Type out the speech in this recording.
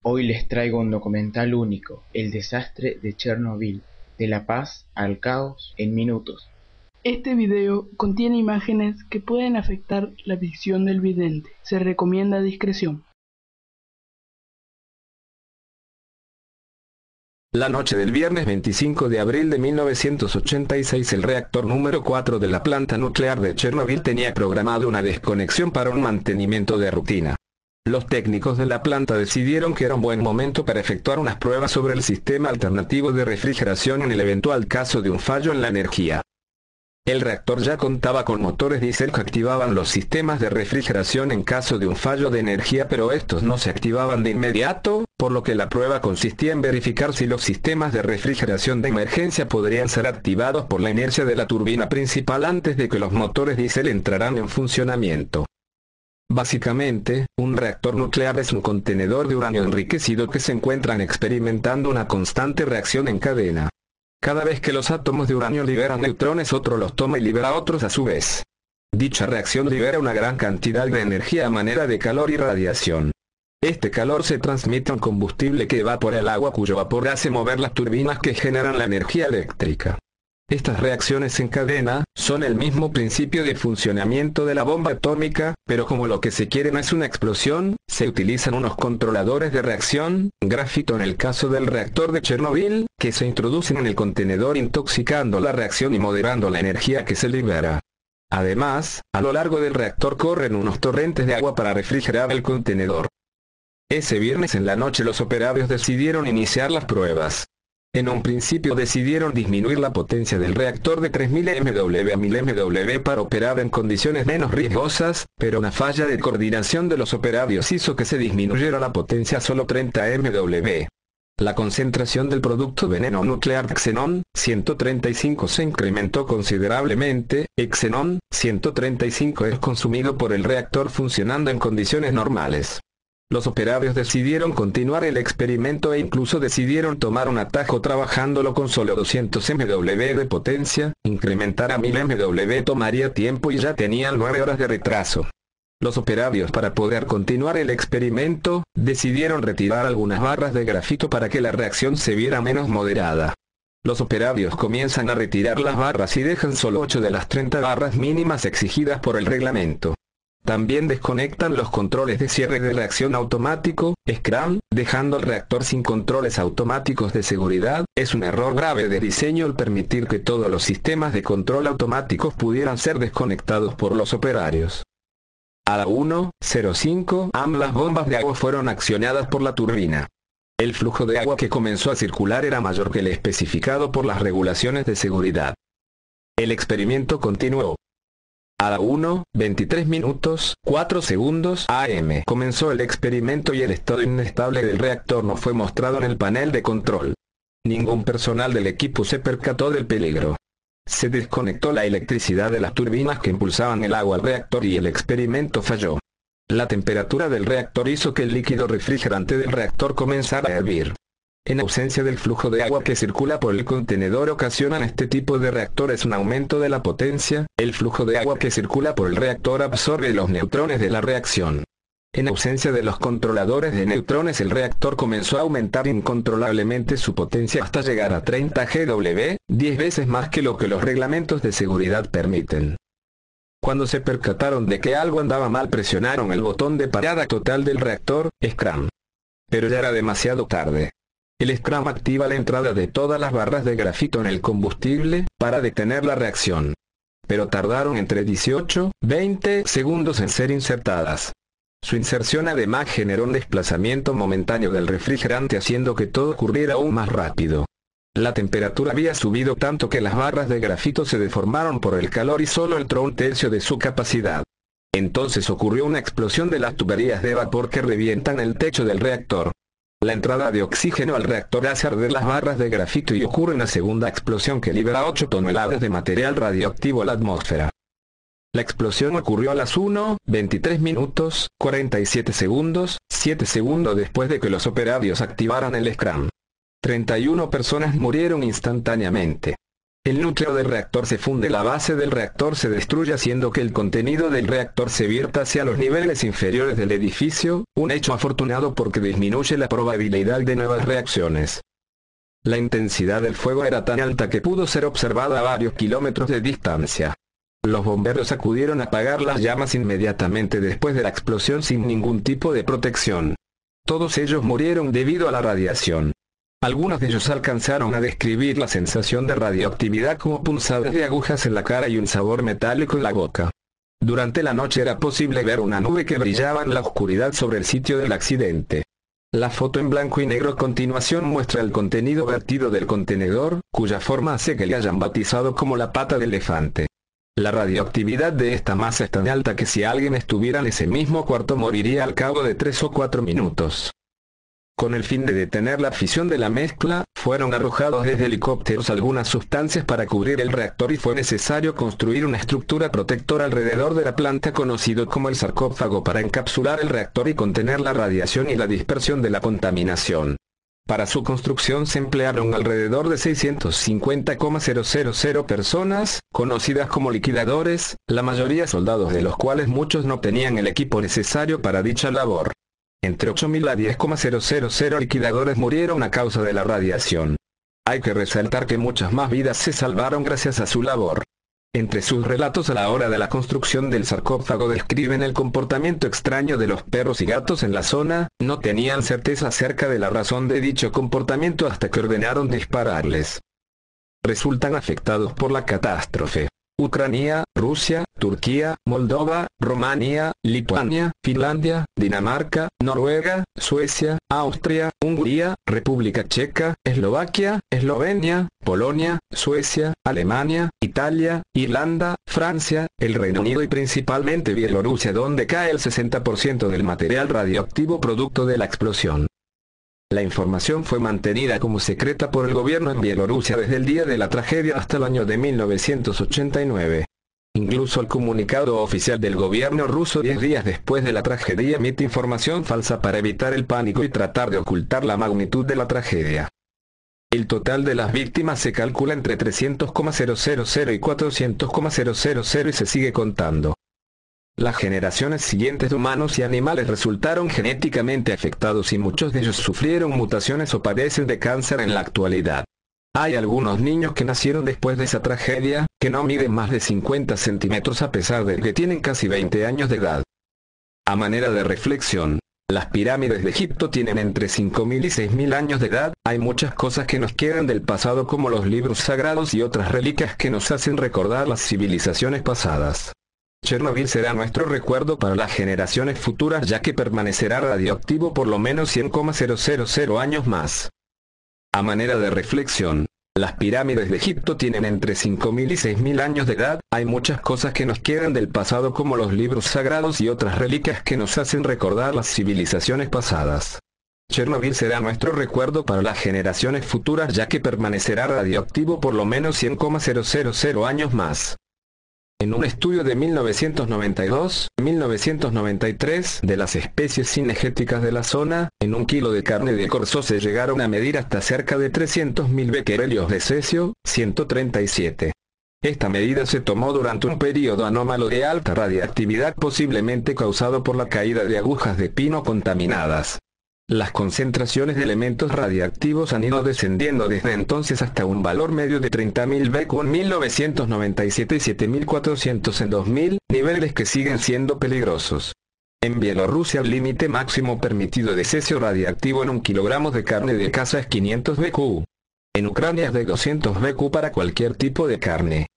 Hoy les traigo un documental único, El desastre de Chernobyl, de la paz al caos en minutos. Este video contiene imágenes que pueden afectar la visión del vidente. Se recomienda discreción. La noche del viernes 25 de abril de 1986 el reactor número 4 de la planta nuclear de Chernobyl tenía programado una desconexión para un mantenimiento de rutina. Los técnicos de la planta decidieron que era un buen momento para efectuar unas pruebas sobre el sistema alternativo de refrigeración en el eventual caso de un fallo en la energía. El reactor ya contaba con motores diésel que activaban los sistemas de refrigeración en caso de un fallo de energía, pero estos no se activaban de inmediato, por lo que la prueba consistía en verificar si los sistemas de refrigeración de emergencia podrían ser activados por la inercia de la turbina principal antes de que los motores diésel entraran en funcionamiento. Básicamente, un reactor nuclear es un contenedor de uranio enriquecido que se encuentran experimentando una constante reacción en cadena. Cada vez que los átomos de uranio liberan neutrones, otro los toma y libera otros a su vez. Dicha reacción libera una gran cantidad de energía a manera de calor y radiación. Este calor se transmite a un combustible que evapora el agua, cuyo vapor hace mover las turbinas que generan la energía eléctrica. Estas reacciones en cadena son el mismo principio de funcionamiento de la bomba atómica, pero como lo que se quiere no es una explosión, se utilizan unos controladores de reacción, grafito en el caso del reactor de Chernobyl, que se introducen en el contenedor intoxicando la reacción y moderando la energía que se libera. Además, a lo largo del reactor corren unos torrentes de agua para refrigerar el contenedor. Ese viernes en la noche los operarios decidieron iniciar las pruebas. En un principio decidieron disminuir la potencia del reactor de 3000 MW a 1000 MW para operar en condiciones menos riesgosas, pero una falla de coordinación de los operarios hizo que se disminuyera la potencia a solo 30 MW. La concentración del producto veneno nuclear xenón 135 se incrementó considerablemente. Xenón 135 es consumido por el reactor funcionando en condiciones normales. Los operarios decidieron continuar el experimento e incluso decidieron tomar un atajo trabajándolo con solo 200 MW de potencia. Incrementar a 1000 MW tomaría tiempo y ya tenían 9 horas de retraso. Los operarios, para poder continuar el experimento, decidieron retirar algunas barras de grafito para que la reacción se viera menos moderada. Los operarios comienzan a retirar las barras y dejan solo 8 de las 30 barras mínimas exigidas por el reglamento. También desconectan los controles de cierre de reacción automático, SCRAM, dejando el reactor sin controles automáticos de seguridad. Es un error grave de diseño el permitir que todos los sistemas de control automáticos pudieran ser desconectados por los operarios. A la 1:05 am las bombas de agua fueron accionadas por la turbina. El flujo de agua que comenzó a circular era mayor que el especificado por las regulaciones de seguridad. El experimento continuó. A la 1:23 minutos, 4 segundos am comenzó el experimento y el estado inestable del reactor no fue mostrado en el panel de control. Ningún personal del equipo se percató del peligro. Se desconectó la electricidad de las turbinas que impulsaban el agua al reactor y el experimento falló. La temperatura del reactor hizo que el líquido refrigerante del reactor comenzara a hervir. En ausencia del flujo de agua que circula por el contenedor ocasionan este tipo de reactores un aumento de la potencia. El flujo de agua que circula por el reactor absorbe los neutrones de la reacción. En ausencia de los controladores de neutrones el reactor comenzó a aumentar incontrolablemente su potencia hasta llegar a 30 GW, 10 veces más que lo que los reglamentos de seguridad permiten. Cuando se percataron de que algo andaba mal presionaron el botón de parada total del reactor, SCRAM. Pero ya era demasiado tarde. El SCRAM activa la entrada de todas las barras de grafito en el combustible, para detener la reacción. Pero tardaron entre 18 y 20 segundos en ser insertadas. Su inserción además generó un desplazamiento momentáneo del refrigerante haciendo que todo ocurriera aún más rápido. La temperatura había subido tanto que las barras de grafito se deformaron por el calor y solo entró un tercio de su capacidad. Entonces ocurrió una explosión de las tuberías de vapor que revientan el techo del reactor. La entrada de oxígeno al reactor hace arder las barras de grafito y ocurre una segunda explosión que libera 8 toneladas de material radioactivo a la atmósfera. La explosión ocurrió a las 1:23 minutos, 47 segundos, 7 segundos después de que los operarios activaran el SCRAM. 31 personas murieron instantáneamente. El núcleo del reactor se funde, la base del reactor se destruye haciendo que el contenido del reactor se vierta hacia los niveles inferiores del edificio, un hecho afortunado porque disminuye la probabilidad de nuevas reacciones. La intensidad del fuego era tan alta que pudo ser observada a varios kilómetros de distancia. Los bomberos acudieron a apagar las llamas inmediatamente después de la explosión sin ningún tipo de protección. Todos ellos murieron debido a la radiación. Algunos de ellos alcanzaron a describir la sensación de radioactividad como punzadas de agujas en la cara y un sabor metálico en la boca. Durante la noche era posible ver una nube que brillaba en la oscuridad sobre el sitio del accidente. La foto en blanco y negro a continuación muestra el contenido vertido del contenedor, cuya forma hace que le hayan bautizado como la pata de elefante. La radioactividad de esta masa es tan alta que si alguien estuviera en ese mismo cuarto moriría al cabo de 3 o 4 minutos. Con el fin de detener la fisión de la mezcla, fueron arrojados desde helicópteros algunas sustancias para cubrir el reactor y fue necesario construir una estructura protectora alrededor de la planta conocido como el sarcófago para encapsular el reactor y contener la radiación y la dispersión de la contaminación. Para su construcción se emplearon alrededor de 650,000 personas, conocidas como liquidadores, la mayoría soldados de los cuales muchos no tenían el equipo necesario para dicha labor. Entre 8.000 a 10,000 liquidadores murieron a causa de la radiación. Hay que resaltar que muchas más vidas se salvaron gracias a su labor. Entre sus relatos a la hora de la construcción del sarcófago describen el comportamiento extraño de los perros y gatos en la zona, no tenían certeza acerca de la razón de dicho comportamiento hasta que ordenaron dispararles. Resultan afectados por la catástrofe Ucrania, Rusia, Turquía, Moldova, Rumania, Lituania, Finlandia, Dinamarca, Noruega, Suecia, Austria, Hungría, República Checa, Eslovaquia, Eslovenia, Polonia, Suecia, Alemania, Italia, Irlanda, Francia, el Reino Unido y principalmente Bielorrusia, donde cae el 60% del material radioactivo producto de la explosión. La información fue mantenida como secreta por el gobierno en Bielorrusia desde el día de la tragedia hasta el año de 1989. Incluso el comunicado oficial del gobierno ruso 10 días después de la tragedia emite información falsa para evitar el pánico y tratar de ocultar la magnitud de la tragedia. El total de las víctimas se calcula entre 300,000 y 400,000 y se sigue contando. Las generaciones siguientes de humanos y animales resultaron genéticamente afectados y muchos de ellos sufrieron mutaciones o padecen de cáncer en la actualidad. Hay algunos niños que nacieron después de esa tragedia, que no miden más de 50 centímetros a pesar de que tienen casi 20 años de edad. A manera de reflexión, las pirámides de Egipto tienen entre 5.000 y 6.000 años de edad, hay muchas cosas que nos quedan del pasado como los libros sagrados y otras reliquias que nos hacen recordar las civilizaciones pasadas. Chernobyl será nuestro recuerdo para las generaciones futuras ya que permanecerá radioactivo por lo menos 100,000 años más. A manera de reflexión, las pirámides de Egipto tienen entre 5.000 y 6.000 años de edad, hay muchas cosas que nos quedan del pasado como los libros sagrados y otras reliquias que nos hacen recordar las civilizaciones pasadas. Chernobyl será nuestro recuerdo para las generaciones futuras ya que permanecerá radioactivo por lo menos 100,000 años más. En un estudio de 1992-1993 de las especies cinegéticas de la zona, en 1 kilo de carne de corzo se llegaron a medir hasta cerca de 300.000 becquerelios de cesio, 137. Esta medida se tomó durante un periodo anómalo de alta radiactividad posiblemente causado por la caída de agujas de pino contaminadas. Las concentraciones de elementos radiactivos han ido descendiendo desde entonces hasta un valor medio de 30.000 Bq en 1997 y 7.400 en 2000, niveles que siguen siendo peligrosos. En Bielorrusia el límite máximo permitido de cesio radiactivo en 1 kilogramo de carne de caza es 500 Bq. En Ucrania es de 200 Bq para cualquier tipo de carne.